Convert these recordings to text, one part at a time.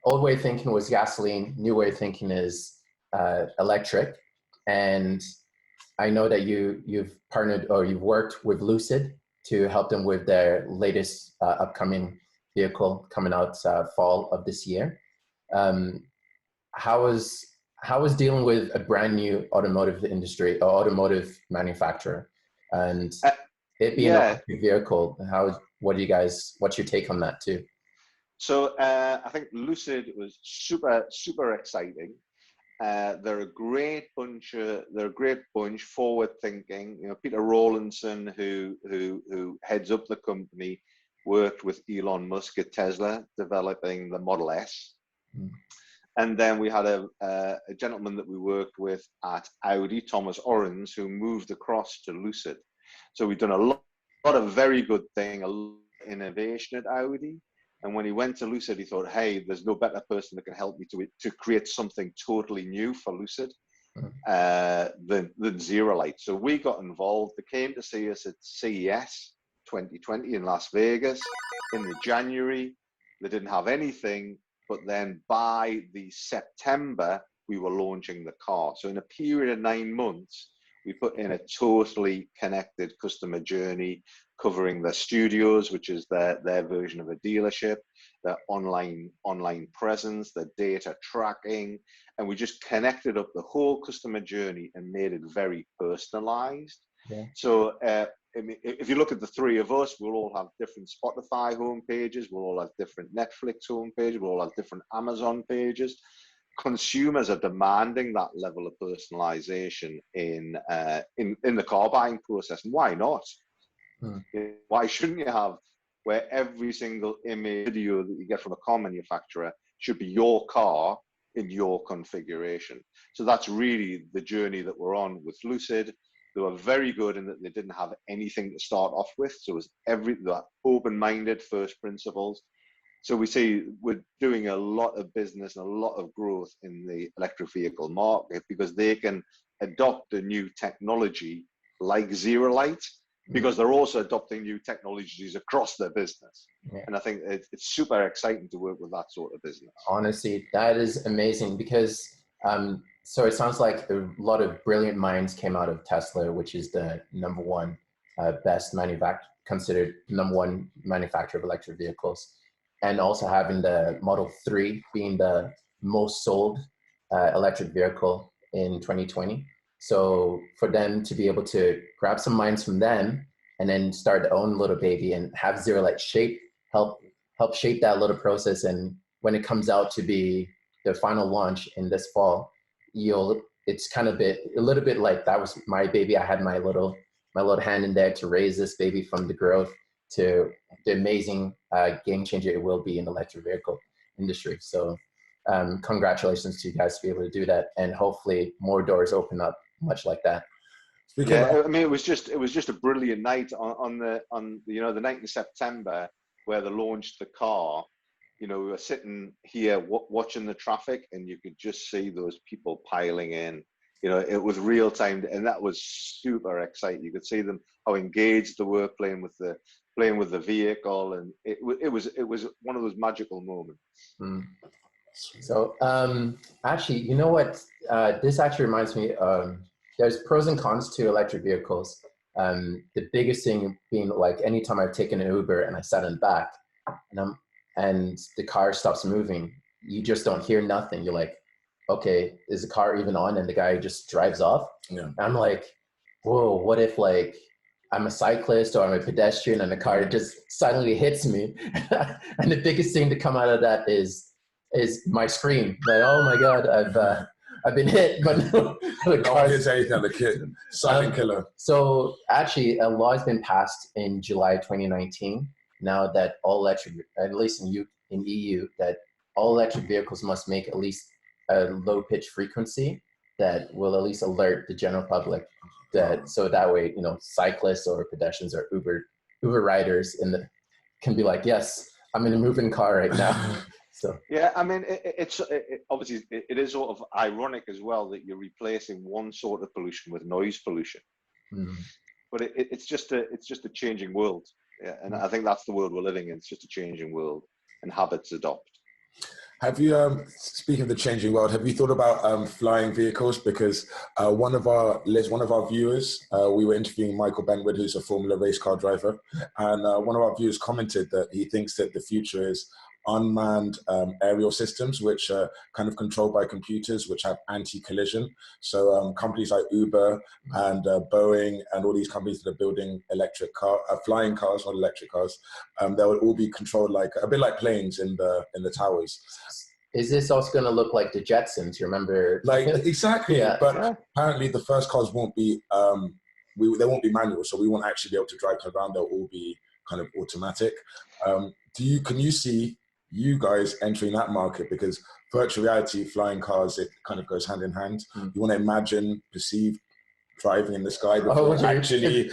old way of thinking was gasoline. New way of thinking is electric. And I know that you've partnered or you've worked with Lucid to help them with their latest upcoming vehicle coming out fall of this year. How was dealing with a brand new automotive industry or automotive manufacturer, and it being an electric vehicle? What's your take on that too? So I think Lucid was super exciting. They're a great bunch. They're a great bunch, forward thinking. You know, Peter Rawlinson, who heads up the company, worked with Elon Musk at Tesla developing the Model S. And then we had a gentleman that we worked with at Audi, Thomas Orens, who moved across to Lucid. So we've done a lot of very good thing, a lot of innovation at Audi. And when he went to Lucid, he thought, hey, there's no better person that can help me to create something totally new for Lucid than Zerolight. So we got involved. They came to see us at CES 2020 in Las Vegas in the January. They didn't have anything, but then by the September, we were launching the car. So in a period of 9 months, we put in a totally connected customer journey covering their studios, which is their version of a dealership, their online presence, their data tracking, and we just connected up the whole customer journey and made it very personalized. Yeah. So I mean, if you look at the three of us, we'll all have different Spotify homepages, we'll all have different Netflix homepages, we'll all have different Amazon pages. Consumers are demanding that level of personalization in the car buying process, and why not? Why shouldn't you have where every single image, video that you get from a car manufacturer should be your car in your configuration? So that's really the journey that we're on with Lucid. They were very good in that they didn't have anything to start off with, so it was that open-minded first principles. So we see we're doing a lot of business and a lot of growth in the electric vehicle market because they can adopt a new technology like Zerolight, because they're also adopting new technologies across their business. Yeah. And I think it's super exciting to work with that sort of business. Honestly, that is amazing because, so it sounds like a lot of brilliant minds came out of Tesla, which is the number one considered number one manufacturer of electric vehicles. And also having the Model 3 being the most sold electric vehicle in 2020. So for them to be able to grab some minds from them and then start their own little baby and have Zerolight help shape that little process. And when it comes out to be the final launch in this fall, it's kind of a little bit like that was my baby. I had my little hand in there to raise this baby from the growth to the amazing game changer it will be in the electric vehicle industry. So congratulations to you guys to be able to do that, and hopefully more doors open up much like that. Yeah, I mean, it was just a brilliant night on the night in September where they launched the car. You know, we were sitting here watching the traffic, and you could just see those people piling in. You know, it was real time, and that was super exciting. You could see them how engaged they were playing with the vehicle, and it was one of those magical moments. So actually, you know what? This actually reminds me. There's pros and cons to electric vehicles. The biggest thing being like anytime I've taken an Uber and I sat in the back, and the car stops moving, you just don't hear nothing. You're like, okay, is the car even on? And the guy just drives off. Yeah. And I'm like, whoa, what if like I'm a cyclist or I'm a pedestrian and the car just suddenly hits me? And the biggest thing to come out of that is my scream. Like, oh my God, I've been hit, but the car hits anything, the kid, silent killer. So actually a law has been passed in July 2019. Now that all electric, at least in EU, that all electric vehicles must make at least a low pitch frequency that will at least alert the general public so that way, you know, cyclists or pedestrians or Uber riders can be like, yes, I'm in a moving car right now. So yeah, I mean, obviously it is sort of ironic as well that you're replacing one sort of pollution with noise pollution. But it's just a changing world. Yeah, and I think that's the world we're living in. It's just a changing world, and habits adopt. Have you, speaking of the changing world, have you thought about flying vehicles? Because one of our viewers, we were interviewing Michael Benwood, who's a Formula race car driver, and one of our viewers commented that he thinks that the future is unmanned aerial systems, which are kind of controlled by computers, which have anti-collision. So companies like Uber and Boeing and all these companies that are building flying cars, not electric cars, they will all be controlled like a bit like planes in the towers. Is this also going to look like the Jetsons? You remember? Like exactly, Yeah. But apparently the first cars won't be they won't be manual, so we won't actually be able to drive them around. They'll all be kind of automatic. Can you see you guys entering that market? Because virtual reality, flying cars, it kind of goes hand in hand. You want to imagine, perceive driving in the sky before actually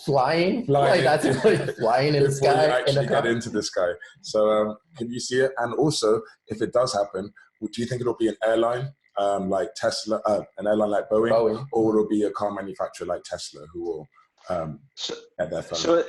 flying. Like that's like flying in the sky. Before you actually get into the sky. So can you see it? And also, if it does happen, do you think it'll be an airline like Tesla, an airline like Boeing, or will it be a car manufacturer like Tesla who will get their phone? So